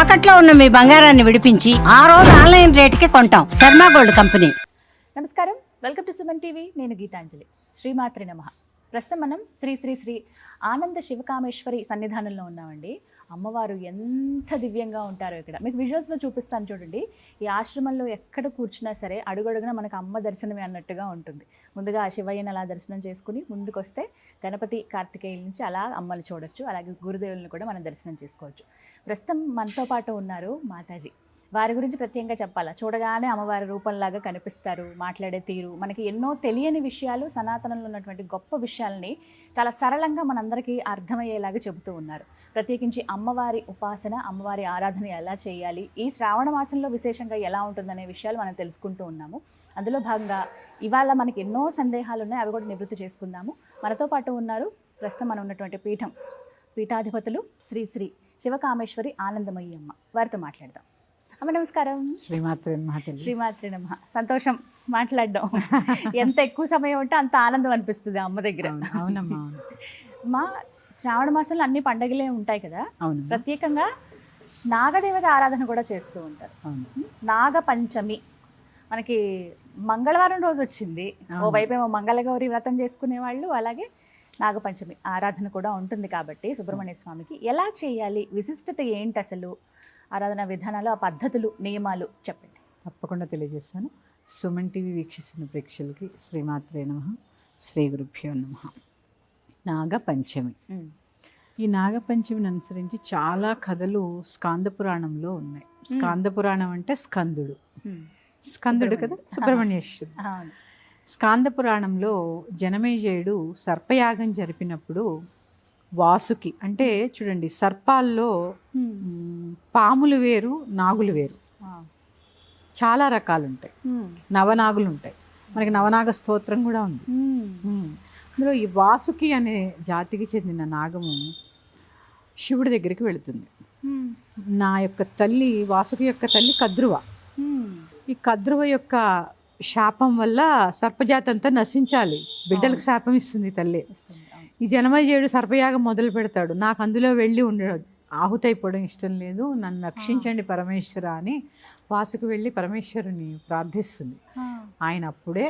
తాకట్లో ఉన్న మీ బంగారాన్ని విడిపించి ఆ రోజు ఆన్లైన్ రేటుకి కొంటాం. Sharma gold company. నమస్కారం, వెల్కమ్ టు సుమన్ టీవీ. నేను గీతాంజలి. శ్రీమాత్రి నమః. ప్రస్తుతం మనం శ్రీ శ్రీ శ్రీ ఆనంద శివకామేశ్వరి సన్నిధానంలో ఉన్నామండి. అమ్మవారు ఎంత దివ్యంగా ఉంటారో ఇక్కడ మీకు విజువల్స్లో చూపిస్తాను చూడండి. ఈ ఆశ్రమంలో ఎక్కడ కూర్చున్నా సరే అడుగడుగున మనకు అమ్మ దర్శనమే అన్నట్టుగా ఉంటుంది. ముందుగా శివయ్యని అలా దర్శనం చేసుకుని ముందుకు వస్తే గణపతి కార్తికేయుల నుంచి అలా అమ్మలు చూడొచ్చు. అలాగే గురుదేవులను కూడా మనం దర్శనం చేసుకోవచ్చు. ప్రస్తుతం మనతో పాటు ఉన్నారు మాతాజీ. వారి గురించి ప్రత్యేకంగా చెప్పాలా, చూడగానే అమ్మవారి రూపంలాగా కనిపిస్తారు. మాట్లాడే తీరు మనకి ఎన్నో తెలియని విషయాలు, సనాతనంలో ఉన్నటువంటి గొప్ప విషయాలని చాలా సరళంగా మనందరికీ అర్థమయ్యేలాగా చెబుతూ ఉన్నారు. ప్రత్యేకించి అమ్మవారి ఉపాసన, అమ్మవారి ఆరాధన ఎలా చేయాలి, ఈ శ్రావణ మాసంలో విశేషంగా ఎలా ఉంటుందనే విషయాలు మనం తెలుసుకుంటూ ఉన్నాము. అందులో భాగంగా ఇవాళ మనకి ఎన్నో సందేహాలు ఉన్నాయి, అవి కూడా నివృత్తి చేసుకుందాము. మనతో పాటు ఉన్నారు ప్రస్తుతం మనం ఉన్నటువంటి పీఠాధిపతులు శ్రీ శ్రీ శివకామేశ్వరి ఆనందమయ్యి అమ్మ. వారితో మాట్లాడదాం. అమ్మ నమస్కారం. శ్రీమాత్రి నమః. సంతోషం మాట్లాడడం. ఎంత ఎక్కువ సమయం ఉంటే అంత ఆనందం అనిపిస్తుంది అమ్మ దగ్గర. అవునమ్మా. మా శ్రావణ మాసంలో అన్ని పండగలే ఉంటాయి కదా, ప్రత్యేకంగా నాగదేవత ఆరాధన కూడా చేస్తూ ఉంటారు. నాగ పంచమి మనకి మంగళవారం రోజు వచ్చింది. ఓవైపు ఏమో మంగళగౌరి వ్రతం చేసుకునే వాళ్ళు, అలాగే నాగపంచమి ఆరాధన కూడా ఉంటుంది. కాబట్టి సుబ్రహ్మణ్య స్వామికి ఎలా చేయాలి, విశిష్టత ఏంటి, అసలు ఆరాధన విధానాలు, ఆ పద్ధతులు, నియమాలు చెప్పండి. తప్పకుండా తెలియజేస్తాను. సుమన్ టీవీ వీక్షిస్తున్న ప్రేక్షకులకి శ్రీమాత్రే నమః, శ్రీ గురుభ్యో నమః. నాగపంచమి. ఈ నాగపంచమిని అనుసరించి చాలా కథలు స్కాంద పురాణంలో ఉన్నాయి. స్కాంద పురాణం అంటే స్కందుడు కదా, సుబ్రహ్మణ్యేశ్వరుడు. స్కాంద పురాణంలో జనమేజయుడు సర్పయాగం జరిపినప్పుడు వాసుకి, అంటే చూడండి సర్పాల్లో పాములు వేరు, నాగులు వేరు, చాలా రకాలు ఉంటాయి. నవనాగులు ఉంటాయి. మనకి నవనాగ స్తోత్రం కూడా ఉంది. అందులో ఈ వాసుకి అనే జాతికి చెందిన నాగము శివుడి దగ్గరికి వెళుతుంది. నా యొక్క తల్లి, వాసుకి యొక్క తల్లి కద్రువ. ఈ కద్రువ యొక్క శాపం వల్ల సర్పజాతి అంతా నశించాలి, బిడ్డలకు శాపం ఇస్తుంది తల్లి. ఈ జనమేజయుడు సర్పయాగం మొదలు పెడతాడు. నాకు అందులో వెళ్ళి ఆహుతైపోవడం ఇష్టం లేదు, నన్ను రక్షించండి పరమేశ్వర అని వాసుకు వెళ్ళి పరమేశ్వరుని ప్రార్థిస్తుంది. ఆయన అప్పుడే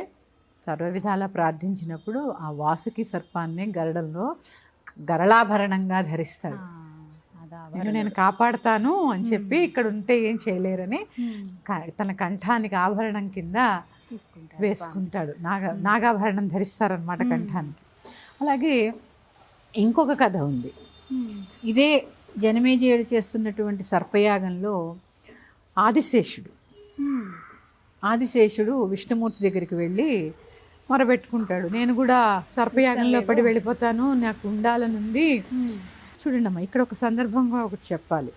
సర్వ విధాలా ప్రార్థించినప్పుడు ఆ వాసుకి సర్పాన్ని గరడంలో గరళాభరణంగా ధరిస్తాడు. నేను కాపాడుతాను అని చెప్పి ఇక్కడ ఉంటే ఏం చేయలేరని తన కంఠానికి ఆభరణం కింద వేసుకుంటాడు. నాగాభరణం ధరిస్తారనమాట కంఠానికి. అలాగే ఇంకొక కథ ఉంది. ఇదే జనమేజయుడు చేస్తున్నటువంటి సర్పయాగంలో ఆదిశేషుడు విష్ణుమూర్తి దగ్గరికి వెళ్ళి మొరబెట్టుకుంటాడు. నేను కూడా సర్పయాగంలో పడి వెళ్ళిపోతాను, నాకు ఉండాలనుంది. చూడండి అమ్మా, ఇక్కడ ఒక సందర్భంగా ఒకటి చెప్పాలి.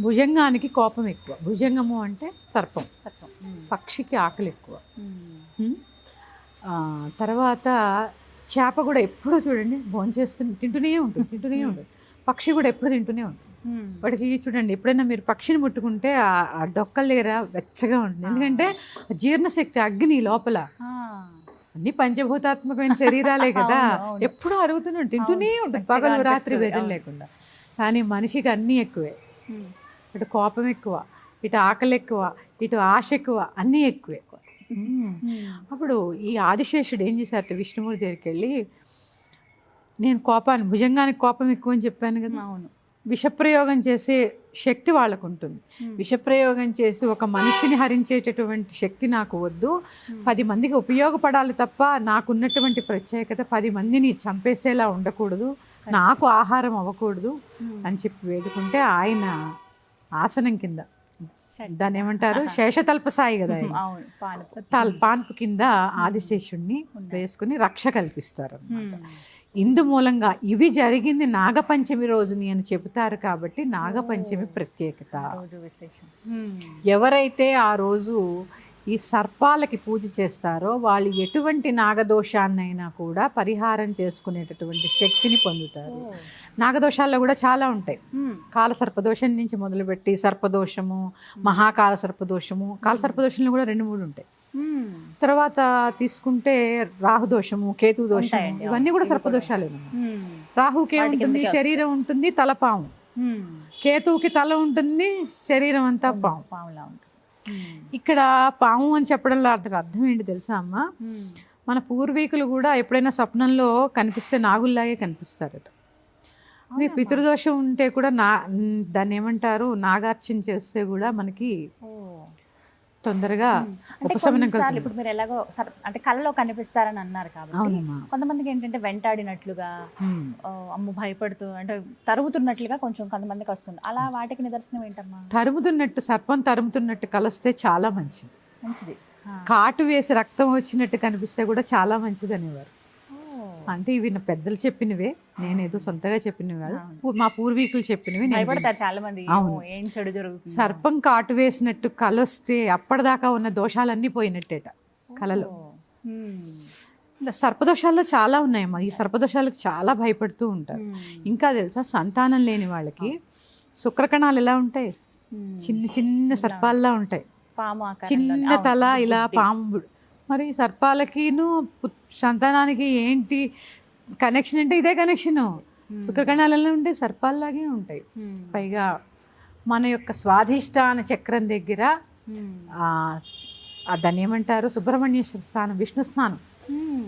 భుజంగానికి కోపం ఎక్కువ. భుజంగము అంటే సర్పం. పక్షికి ఆకలి ఎక్కువ. తర్వాత చేప కూడా ఎప్పుడూ చూడండి తింటూనే ఉంటుంది. పక్షి కూడా ఎప్పుడు తింటూనే ఉంటుంది. వాడికి చూడండి, ఎప్పుడైనా మీరు పక్షిని ముట్టుకుంటే ఆ డొక్కల దగ్గర వెచ్చగా ఉంటుంది. ఎందుకంటే జీర్ణశక్తి, అగ్ని లోపల. అన్ని పంచభూతాత్మకమైన శరీరాలే కదా, ఎప్పుడూ అరుగుతూనే తింటూనే ఉంటుంది, పగలు రాత్రి భేదం లేకుండా. కానీ మనిషికి అన్నీ ఎక్కువే. ఇటు కోపం ఎక్కువ, ఇటు ఆకలి ఎక్కువ, ఇటు ఆశ ఎక్కువ, అన్నీ ఎక్కువే. అప్పుడు ఈ ఆదిశేషుడు ఏం చేశారట, విష్ణుమూర్తి దగ్గరికి వెళ్ళి, నేను భుజంగానికి కోపం ఎక్కువ అని చెప్పాను కదా, అవును, విషప్రయోగం చేసే శక్తి వాళ్ళకు ఉంటుంది. విషప్రయోగం చేసి ఒక మనిషిని హరించేటటువంటి శక్తి నాకు వద్దు, 10 మందికి ఉపయోగపడాలి తప్ప నాకున్నటువంటి ప్రత్యేకత 10 మందిని చంపేసేలా ఉండకూడదు, నాకు ఆహారం అవ్వకూడదు అని చెప్పి వేడుకుంటే ఆయన ఆసనం కింద, దాన్ని ఏమంటారు, శేషతల్ప సాయి కదా, పాన్పు కింద ఆదిశేషుణ్ణి వేసుకుని రక్ష కల్పిస్తారు. ఇందు మూలంగా ఇవి జరిగింది నాగపంచమి రోజుని అని చెబుతారు. కాబట్టి నాగపంచమి ప్రత్యేకత. ఎవరైతే ఆ రోజు ఈ సర్పాలకి పూజ చేస్తారో వాళ్ళు ఎటువంటి నాగదోషాన్నైనా కూడా పరిహారం చేసుకునేటటువంటి శక్తిని పొందుతారు. నాగదోషాల్లో కూడా చాలా ఉంటాయి. కాలసర్పదోషం నుంచి మొదలుపెట్టి సర్పదోషము, మహాకాల సర్పదోషము, కాలసర్పదోషంలో కూడా 2-3 ఉంటాయి. తర్వాత తీసుకుంటే రాహుదోషము, కేతు దోషము, ఇవన్నీ కూడా సర్పదోషాలే. రాహుకి ఏముంటుంది, శరీరం ఉంటుంది, తలపాము. కేతువుకి తల ఉంటుంది, శరీరం అంతా పాము. పాములా ఉంటుంది. ఇక్కడ పాము అని చెప్పడంలో అర్థం ఏంటి తెలుసా అమ్మ? మన పూర్వీకులు కూడా ఎప్పుడైనా స్వప్నంలో కనిపిస్తే నాగుల్లాగే కనిపిస్తారట. మీ పితృదోషం ఉంటే కూడా దాన్ని ఏమంటారు, నాగార్చన చేస్తే కూడా మనకి తొందరగా ఉపశమనం కలుగుతుంది. ఇప్పుడు మీరు ఎలాగో అంటే కళ్ళలో కనిపిస్తారని అన్నారు కాబట్టి కొంతమందికి ఏంటంటే వెంటాడినట్లుగా, అమ్ము భయపడుతూ అంటే తరుగుతున్నట్లుగా కొంచెం కొంతమందికి వస్తుంది. అలా వాటికి నిదర్శనం ఏంటమ్మా? తరుముతున్నట్టు, సర్పం తరుముతున్నట్టు కలొస్తే చాలా మంచిది. మంచిది. కాటు వేసి రక్తం వచ్చినట్టు కనిపిస్తే కూడా చాలా మంచిది అనేవారు. అంటే ఇవి నా పెద్దలు చెప్పినవే, నేనేదో సొంతగా చెప్పినవి కాదు, మా పూర్వీకులు చెప్పినవి. భయపడతారు చాలా మంది, ఏం చెడు జరుగుతుంది. సర్పం కాటు వేసినట్టు కలొస్తే అప్పటిదాకా ఉన్న దోషాలన్నీ పోయినట్టేట కలలో. సర్పదోషాల్లో చాలా ఉన్నాయమ్మా. ఈ సర్పదోషాలకు చాలా భయపడుతూ ఉంటారు. ఇంకా తెలుసా, సంతానం లేని వాళ్ళకి శుక్రకణాలు ఎలా ఉంటాయి, చిన్న చిన్న సర్పాల్లా ఉంటాయి. చిన్న తల ఇలా పాము. మరి సర్పాలకిను సంతానానికి ఏంటి కనెక్షన్ అంటే ఇదే కనెక్షను. శుక్రకణాలలో ఉంటే సర్పాల్లాగే ఉంటాయి. పైగా మన యొక్క స్వాధిష్టాన చక్రం దగ్గర దాన్ని ఏమంటారు, సుబ్రహ్మణ్యేశ్వర స్థానం, విష్ణు స్నానం.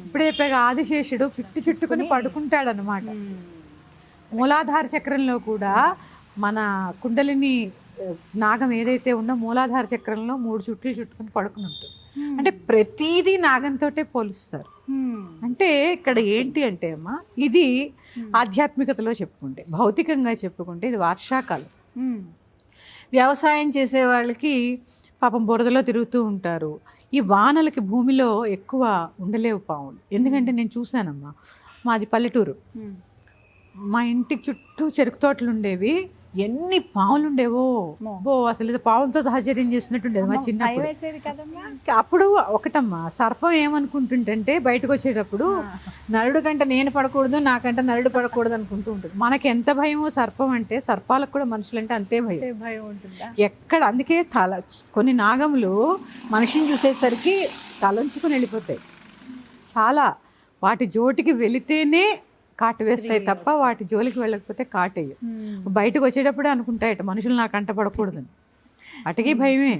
ఇప్పుడే పైగా ఆదిశేషుడు పిట్టి చుట్టుకుని పడుకుంటాడు అనమాట. మూలాధార చక్రంలో కూడా మన కుండలిని నాగం ఏదైతే ఉందో మూలాధార చక్రంలో 3 చుట్లు చుట్టుకుని పడుకుని ఉంటుంది. అంటే ప్రతిదీ నాగంతోటే పోలుస్తారు. అంటే ఇక్కడ ఏంటి అంటే అమ్మా, ఇది ఆధ్యాత్మికతలో చెప్పుకుంటే, భౌతికంగా చెప్పుకుంటే ఇది వర్షాకాలం. వ్యవసాయం చేసే వాళ్ళకి పాపం బురదలో తిరుగుతూ ఉంటారు. ఈ వానలకి భూమిలో ఎక్కువ ఉండలేవు పాములు. ఎందుకంటే నేను చూశానమ్మా, మాది పల్లెటూరు, మా ఇంటికి చుట్టూ చెరుకు తోటలు ఉండేవి. ఎన్ని పాములు ఉండేవో, అసలు పావులతో సహచర్యం చేసినట్టుండేది మా చిన్నప్పుడు. అప్పుడు ఒకటమ్మా, సర్పం ఏమనుకుంటుంటే బయటకు వచ్చేటప్పుడు నరుడు కంటే నేను పడకూడదు, నాకంటే నరుడు పడకూడదు అనుకుంటూ ఉంటుంది. మనకి ఎంత భయమో సర్పం అంటే, సర్పాలకు కూడా మనుషులంటే అంతే భయం ఉంటుంది. ఎక్కడ అందుకే కొన్ని నాగములు మనిషిని చూసేసరికి తలంచుకుని వెళ్ళిపోతాయి. చాలా వాటి జోటికి వెళితేనే కాటు వేస్తాయి తప్ప వాటి జోలికి వెళ్ళకపోతే కాటేయ. బయటకు వచ్చేటప్పుడే అనుకుంటాయట మనుషులు నాకు అంట పడకూడదని. అటుకి భయమే.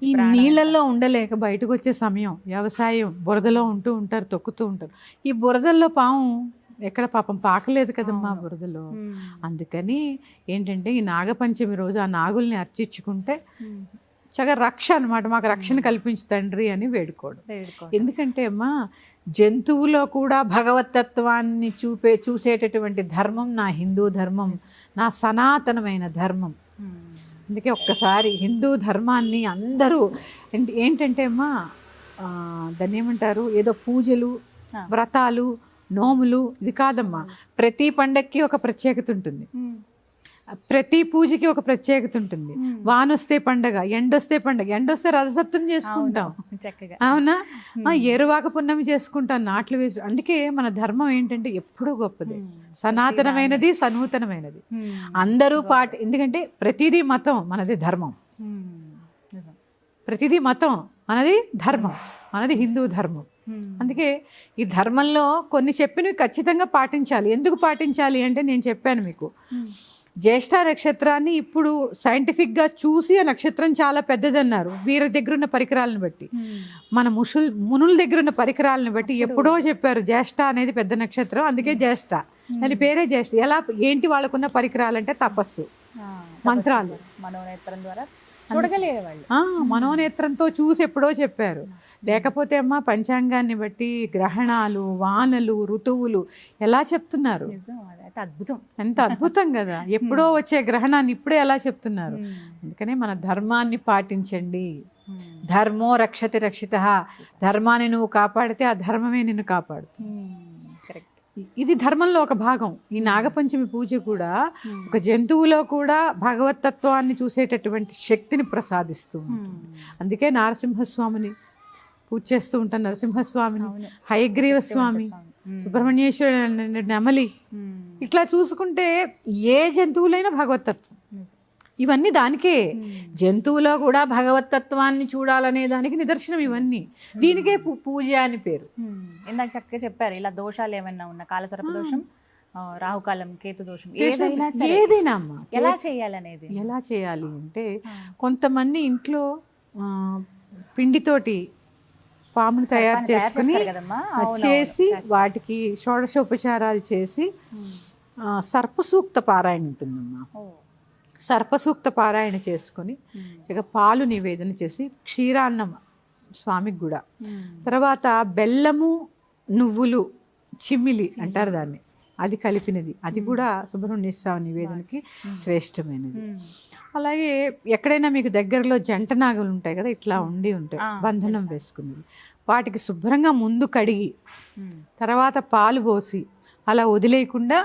ఈ నీళ్ళల్లో ఉండలేక బయటకు వచ్చే సమయం, వ్యవసాయం, బురదలో ఉంటూ ఉంటారు, తొక్కుతూ ఉంటారు. ఈ బురదల్లో పాము ఎక్కడ పాపం పాకలేదు కదమ్మా బురదలో. అందుకని ఏంటంటే ఈ నాగపంచమి రోజు ఆ నాగుల్ని అర్చించుకుంటే చక్కగా రక్ష అనమాట, మాకు రక్షణ కల్పించు తండ్రి అని వేడుకోవడం. ఎందుకంటే అమ్మా, జంతువులో కూడా భగవతత్వాన్ని చూసేటటువంటి ధర్మం నా హిందూ ధర్మం, నా సనాతనమైన ధర్మం. అందుకే ఒక్కసారి హిందూ ధర్మాన్ని అందరూ ఏంటంటే అమ్మా, దాన్ని ఏమంటారు, ఏదో పూజలు, వ్రతాలు, నోములు, ఇది కాదమ్మా. ప్రతి పండక్కి ఒక ప్రత్యేకత ఉంటుంది, ప్రతి పూజకి ఒక ప్రత్యేకత ఉంటుంది. వానొస్తే పండగ, ఎండొస్తే పండగ. ఎండొస్తే రథసప్తమి చేసుకుంటాం, అవునా? ఏరువాక పున్నమి చేసుకుంటాం, నాట్లు వేసి. అందుకే మన ధర్మం ఏంటంటే ఎప్పుడూ గొప్పది, సనాతనమైనది, సనూతనమైనది. అందరూ ఎందుకంటే ప్రతిదీ మతం, మనది ధర్మం. ప్రతిదీ మతం, మనది ధర్మం, మనది హిందూ ధర్మం. అందుకే ఈ ధర్మంలో కొన్ని చెప్పినవి ఖచ్చితంగా పాటించాలి. ఎందుకు పాటించాలి అంటే నేను చెప్పాను మీకు, జ్యేష్ఠ నక్షత్రాన్ని ఇప్పుడు సైంటిఫిక్గా చూసి ఆ నక్షత్రం చాలా పెద్దదన్నారు వీరి దగ్గర ఉన్న పరికరాలను బట్టి. మన మునుల దగ్గర ఉన్న పరికరాలను బట్టి ఎప్పుడో చెప్పారు జ్యేష్ఠ అనేది పెద్ద నక్షత్రం, అందుకే జ్యేష్ఠ, దాని పేరే జ్యేష్ఠ. ఎలా ఏంటి వాళ్ళకున్న పరికరాలు అంటే తపస్సు, మంత్రాలు, మనోనేత్రం ద్వారా చూడగలిగే వాళ్ళు, మనోనేత్రంతో చూసి ఎప్పుడో చెప్పారు. లేకపోతే అమ్మ పంచాంగాన్ని బట్టి గ్రహణాలు, వానలు, ఋతువులు ఎలా చెప్తున్నారు. అద్భుతం, ఎంత అద్భుతం కదా. ఎప్పుడో వచ్చే గ్రహణాన్ని ఇప్పుడే ఎలా చెప్తున్నారు. అందుకనే మన ధర్మాన్ని పాటించండి. ధర్మో రక్షతి రక్షితః. ధర్మాన్ని నువ్వు కాపాడితే ఆ ధర్మమే నిన్ను కాపాడుతుంది. ఇది ధర్మంలో ఒక భాగం. ఈ నాగపంచమి పూజ కూడా ఒక జంతువులో కూడా భగవతత్వాన్ని చూసేటటువంటి శక్తిని ప్రసాదిస్తూ ఉంటుంది. అందుకే నరసింహస్వామిని పూజ చేస్తూ ఉంటాను, నరసింహస్వామిని, హయగ్రీవ స్వామి, సుబ్రహ్మణ్యేశ్వర, నెమలి. ఇట్లా చూసుకుంటే ఏ జంతువులైనా భగవతత్వం. ఇవన్నీ దానికే, జంతువులో కూడా భగవతత్వాన్ని చూడాలనే దానికి నిదర్శనం ఇవన్నీ. దీనికే పూజ అని పేరు. ఇందాక చక్కగా చెప్పారు. ఇలా దోషాలు ఏమైనా ఉన్న కాలసర్ప దోషం, రాహుకాలం, కేతు దోషం, ఏదైనా సరే ఏదైనా అమ్మా ఎలా చేయాలనేది. ఎలా చేయాలి అంటే కొంతమంది ఇంట్లో పిండితోటి పాముని తయారు చేసుకుని కదమ్మా, చేసి వాటికి షోడశోపచారాలు చేసి సర్పసూక్త పారాయణ ఉంటుందమ్మా. సర్పసూక్త పారాయణ చేసుకొని ఇక పాలు నివేదన చేసి క్షీరాన్నం స్వామికి కూడా, తర్వాత బెల్లము నువ్వులు చిమ్మిలి అంటారు దాన్ని, అది కలిపినది, అది కూడా సుబ్రహ్మణ్య స్వామి నివేదనకి శ్రేష్టమైనది. అలాగే ఎక్కడైనా మీకు దగ్గరలో జంట నాగులు ఉంటాయి కదా, ఇట్లా ఉండి ఉంటాయి బంధనం వేసుకునేవి, వాటికి శుభ్రంగా ముందు కడిగి తర్వాత పాలు పోసి అలా వదిలేయకుండా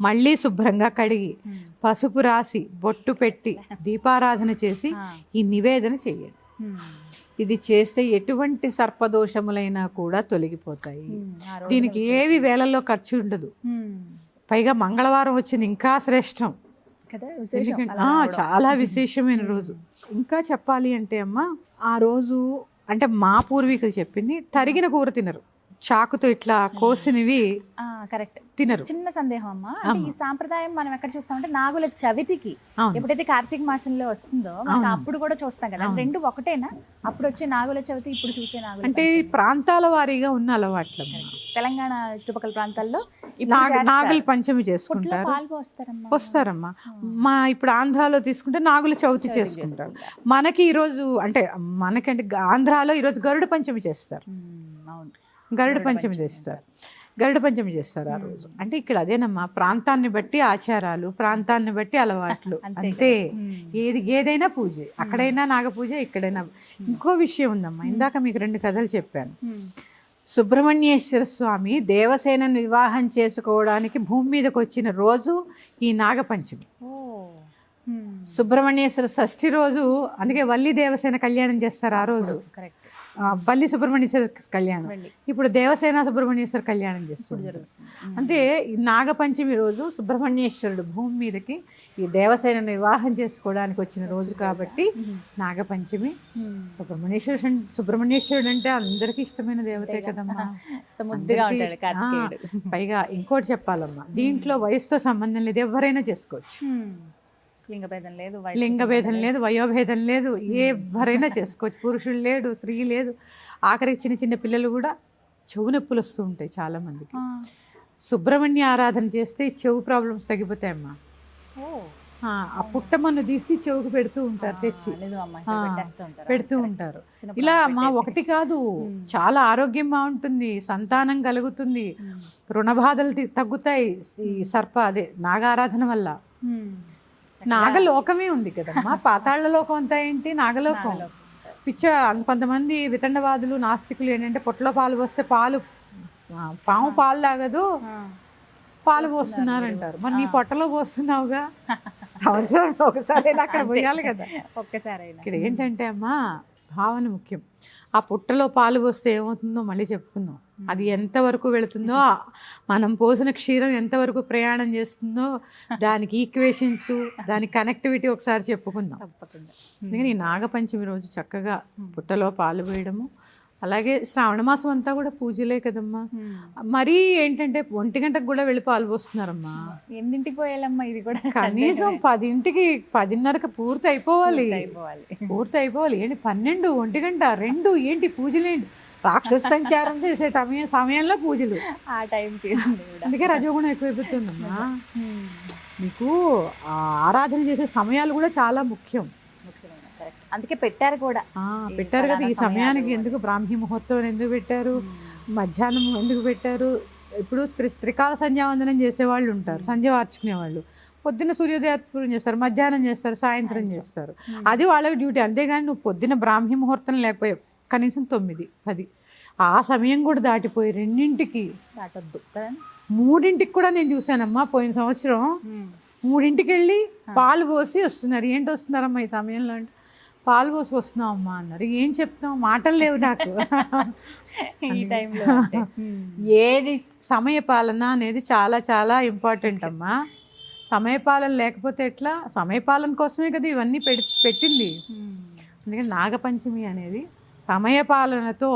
మళ్ళీ శుభ్రంగా కడిగి పసుపు రాసి బొట్టు పెట్టి దీపారాధన చేసి ఈ నివేదన చేయండి. ఇది చేస్తే ఎటువంటి సర్పదోషములైనా కూడా తొలగిపోతాయి. దీనికి ఏవి వేలల్లో ఖర్చు ఉండదు, పైగా మంగళవారం వచ్చింది ఇంకా శ్రేష్టం. చాలా విశేషమైన రోజు. ఇంకా చెప్పాలి అంటే అమ్మ, ఆ రోజు అంటే మా పూర్వీకులు చెప్పింది, తరిగిన కూర తినరు, చాకుతో ఇట్లా కోసినవి కరెక్ట్ తినరు. చిన్న సందేహం అమ్మా, అంటే ఈ సాంప్రదాయం మనం ఎక్కడ చూస్తామంటే నాగుల చవితికి ఎప్పుడైతే కార్తీక మాసంలో వస్తుందో మనం అప్పుడు కూడా చూస్తాం కదా, రెండు ఒకటేనా? అప్పుడు వచ్చే నాగుల చవితి, ఇప్పుడు చూసే నాగుల అంటే ప్రాంతాల వారీగా ఉన్న అలవాట్లు. తెలంగాణ చుట్టుపక్కల ప్రాంతాల్లో నాగుల పంచమి చేసుకుంటారు, వస్తారమ్మా. మా ఇప్పుడు ఆంధ్రాలో తీసుకుంటే నాగుల చవితి చేసుకుంటారు. మనకి ఈరోజు అంటే మనకంటే ఆంధ్రాలో ఈరోజు గరుడ పంచమి చేస్తారు, గరుడ పంచమి చేస్తారు, గరుడ పంచమి చేస్తారు ఆ రోజు. అంటే ఇక్కడ అదేనమ్మా, ప్రాంతాన్ని బట్టి ఆచారాలు, ప్రాంతాన్ని బట్టి అలవాట్లు, అంతే. ఏదైనా పూజే, అక్కడైనా నాగ పూజ, ఇక్కడైనా. ఇంకో విషయం ఉందమ్మా, ఇందాక మీకు 2 కథలు చెప్పాను. సుబ్రహ్మణ్యేశ్వర స్వామి దేవసేనను వివాహం చేసుకోవడానికి భూమి మీదకి వచ్చిన రోజు ఈ నాగపంచమి. సుబ్రహ్మణ్యేశ్వర షష్ఠి రోజు, అందుకే వల్లి దేవసేన కళ్యాణం చేస్తారు ఆ రోజు. వల్లి సుబ్రహ్మణ్యేశ్వర కళ్యాణం, ఇప్పుడు దేవసేన సుబ్రహ్మణ్యేశ్వర కళ్యాణం చేస్తున్నారు. అంటే ఈ నాగపంచమి రోజు సుబ్రహ్మణ్యేశ్వరుడు భూమి మీదకి ఈ దేవసేనను వివాహం చేసుకోవడానికి వచ్చిన రోజు కాబట్టి నాగపంచమి. సుబ్రహ్మణ్యేశ్వరుడు అంటే అందరికీ ఇష్టమైన దేవతే కదమ్మా. పైగా ఇంకోటి చెప్పాలమ్మా, దీంట్లో వయసుతో సంబంధం లేదు, ఎవరైనా చేసుకోవచ్చు. లింగభేదం లేదు, వయోభేదం లేదు, ఎవరైనా చేసుకోవచ్చు. పురుషుడు లేడు, స్త్రీ లేదు, ఆఖరికి చిన్న చిన్న పిల్లలు కూడా చెవు నొప్పులు వస్తూ ఉంటాయి చాలా మందికి. సుబ్రహ్మణ్య ఆరాధన చేస్తే చెవు ప్రాబ్లమ్స్ తగ్గిపోతాయమ్మా. ఆ పుట్టమన్ను తీసి చెవుకు పెడుతూ ఉంటారు, తెచ్చి పెడుతూ ఉంటారు. ఇలా మా ఒకటి కాదు, చాలా ఆరోగ్యం బాగుంటుంది, సంతానం కలుగుతుంది, రుణ బాధలు తగ్గుతాయి ఈ అదే నాగారాధన వల్ల. నాగలోకమే ఉంది కదమ్మా, పాతాళ లోకం అంతా ఏంటి నాగలోకం. కొంతమంది వితండవాదులు నాస్తికులు ఏంటంటే పొట్టలో పాలు పోస్తే పాము పాలు తాగదు, పాలు పోస్తున్నారంటారు. మరి నీ పొట్టలో పోస్తున్నావుగా, సంవత్సరంలో ఒకసారి అక్కడ పోయాలి కదా, ఒక్కసారి. ఇక్కడ ఏంటంటే అమ్మా భావన ముఖ్యం. ఆ పుట్టలో పాలు పోస్తే ఏమవుతుందో మళ్ళీ చెప్పుకుందాం. అది ఎంతవరకు వెళుతుందో, మనం పోసిన క్షీరం ఎంతవరకు ప్రయాణం చేస్తుందో, దానికి ఈక్వేషన్స్, దాని కనెక్టివిటీ ఒకసారి చెప్పుకుందాం. అందుకని ఈ నాగపంచమి రోజు చక్కగా పుట్టలో పాలు పోయడము, అలాగే శ్రావణ మాసం అంతా కూడా పూజలే కదమ్మా. మరీ ఏంటంటే 1 గంటకు కూడా వెళ్ళి పాలు పోస్తున్నారమ్మా. ఎన్నింటికి పోయాలమ్మా, ఇది కూడా కనీసం 10కి 10:30కి పూర్తి అయిపోవాలి. ఏంటి 12, 1 గంట, 2 ఏంటి పూజలేంటి, రాక్షస సంచారం చేసే సమయంలో పూజలు, ఆ టైంకి. అందుకే రజోగుణం ఎక్కువైపోతుందమ్మా. మీకు ఆరాధన చేసే సమయాలు కూడా చాలా ముఖ్యం, అందుకే పెట్టారు కూడా. పెట్టారు కదా ఈ సమయానికి. ఎందుకు బ్రాహ్మీ ముహూర్తం ఎందుకు పెట్టారు, మధ్యాహ్నం ఎందుకు పెట్టారు? ఇప్పుడు త్రికాల సంధ్యావందనం చేసేవాళ్ళు ఉంటారు, సంధ్య వార్చుకునే వాళ్ళు. పొద్దున్న సూర్యోదయాత్పూర్వం చేస్తారు, మధ్యాహ్నం చేస్తారు, సాయంత్రం చేస్తారు, అది వాళ్ళకి డ్యూటీ. అంతేగాని నువ్వు పొద్దున్న బ్రాహ్మీ ముహూర్తం లేకపోయావు, కనీసం 9, 10 ఆ సమయం కూడా దాటిపోయి 2ంటికి దాటొద్దు, 3ంటికి కూడా నేను చూశానమ్మా. పోయిన సంవత్సరం 3ంటికి వెళ్ళి పాలు పోసి వస్తున్నారు. ఏంటి వస్తున్నారమ్మా ఈ సమయంలో అంటే, పాలు పోసి వస్తున్నాం అమ్మా అన్నారు. ఏం చెప్తాం, మాటలు లేవు నాకు. ఈ టైంలో ఏది సమయపాలన అనేది చాలా చాలా ఇంపార్టెంట్ అమ్మా. సమయపాలన లేకపోతే ఎట్లా? సమయపాలన కోసమే కదా ఇవన్నీ పెట్టింది. అందుకని నాగపంచమి అనేది సమయపాలనతో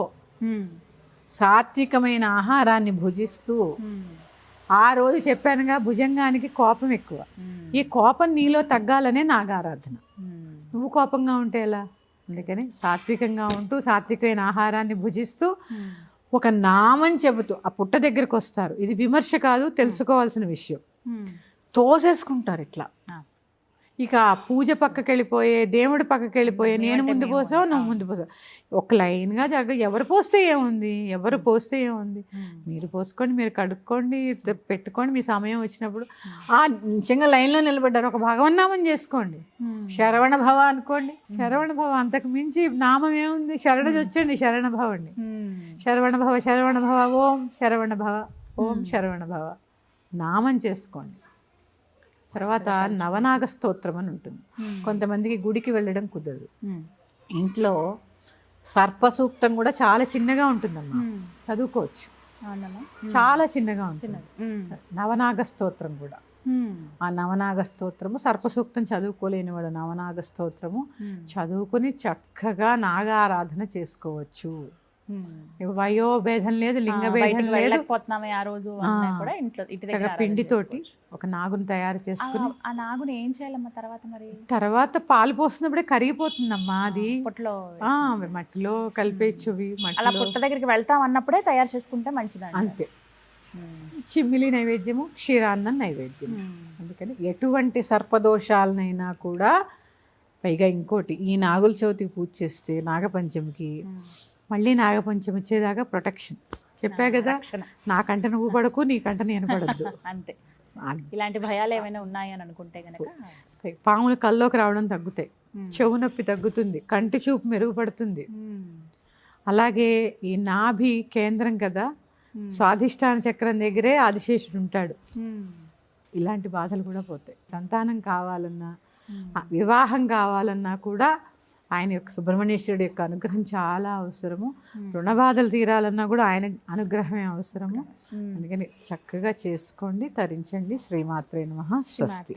సాత్వికమైన ఆహారాన్ని భుజిస్తూ ఆ రోజు చెప్పానుగా, భుజంగానికి కోపం ఎక్కువ. ఈ కోపం నీలో తగ్గాలనే నాగారాధన. నువ్వు కోపంగా ఉంటే ఎలా? అందుకని సాత్వికంగా ఉంటూ సాత్వికమైన ఆహారాన్ని భుజిస్తూ ఒక నామం చెబుతూ ఆ పుట్ట దగ్గరికి వస్తారు. ఇది విమర్శ కాదు, తెలుసుకోవాల్సిన విషయం. తోసేసుకుంటారు ఇట్లా. ఇక పూజ పక్కకి వెళ్ళిపోయే, దేవుడి పక్కకి వెళ్ళిపోయే, నేను ముందు పోసావు నువ్వు ముందు పోసావు, ఒక లైన్గా ఎవరు పోస్తే ఏముంది, ఎవరు పోస్తే ఏముంది, మీరు పోసుకోండి, మీరు కడుక్కోండి, పెట్టుకోండి, మీ సమయం వచ్చినప్పుడు ఆ నిజంగా లైన్లో నిలబడ్డారు. ఒక భగవన్నామం చేసుకోండి, శరవణ భవ అనుకోండి. శరవణ భవ, అంతకు మించి నామం ఏముంది? శరణ వచ్చండి, శరణ భవండి. శరవణ భవ, శరవణ భవ, ఓం శరవణ భవ, ఓం శరవణ భవ నామం చేసుకోండి. తర్వాత నవనాగ స్తోత్రం అని ఉంటుంది. కొంతమందికి గుడికి వెళ్ళడం కుదరదు, ఇంట్లో సర్పసూక్తం కూడా చాలా చిన్నగా ఉంటుందమ్మా, చదువుకోవచ్చు. చాలా చిన్నగా ఉంటుంది నవనాగ స్తోత్రం కూడా. ఆ నవనాగ స్తోత్రము, సర్పసూక్తం చదువుకోలేని వాడు నవనాగ స్తోత్రము చదువుకుని చక్కగా నాగారాధన చేసుకోవచ్చు. వయో భేదం లేదు, లింగ భేదం లేదు. ఆ రోజు పిండితోటి ఒక నాగుని తయారు చేసుకుని, ఆ నాగుని ఏం చేయాలమ్మా తర్వాత? మరి తర్వాత పాలు పోసినప్పుడే కరిగిపోతుందమ్మా అది. పొట్లో మట్టిలో కలిపేచ్చువి, అలా పుట్ట దగ్గరికి వెళ్తాం అన్నప్పుడే తయారు చేసుకుంటే మంచిది అంతే. చిమ్మిలి నైవేద్యము, క్షీరాన్నం నైవేద్యం. అందుకని ఎటువంటి సర్పదోషాలనైనా కూడా, పైగా ఇంకోటి, ఈ నాగుల చవితికి పూజ చేస్తే నాగపంచమికి మళ్ళీ నాగపంచమి వచ్చేదాకా ప్రొటెక్షన్. చెప్పా కదా, నాకంట నువ్వు పడకు, నీకంట నేను పడద్దు. అంతే. ఇలాంటి భయాలు ఏమైనా ఉన్నాయని అనుకుంటే కనుక పాములు కల్లోకి రావడం తగ్గుతాయి, చెవు నొప్పి తగ్గుతుంది, కంటి చూపు మెరుగుపడుతుంది. అలాగే ఈ నాభి కేంద్రం కదా, స్వాధిష్టాన చక్రం దగ్గరే ఆదిశేషుడు ఉంటాడు. ఇలాంటి బాధలు కూడా పోతాయి. సంతానం కావాలన్నా, వివాహం కావాలన్నా కూడా ఆయన యొక్క సుబ్రహ్మణ్యేశ్వరుడు యొక్క అనుగ్రహం చాలా అవసరము. రుణ బాధలు తీరాలన్నా కూడా ఆయన అనుగ్రహమే అవసరము. అందుకని చక్కగా చేసుకోండి, తరించండి. శ్రీమాత్రే నమః. స్వస్తి.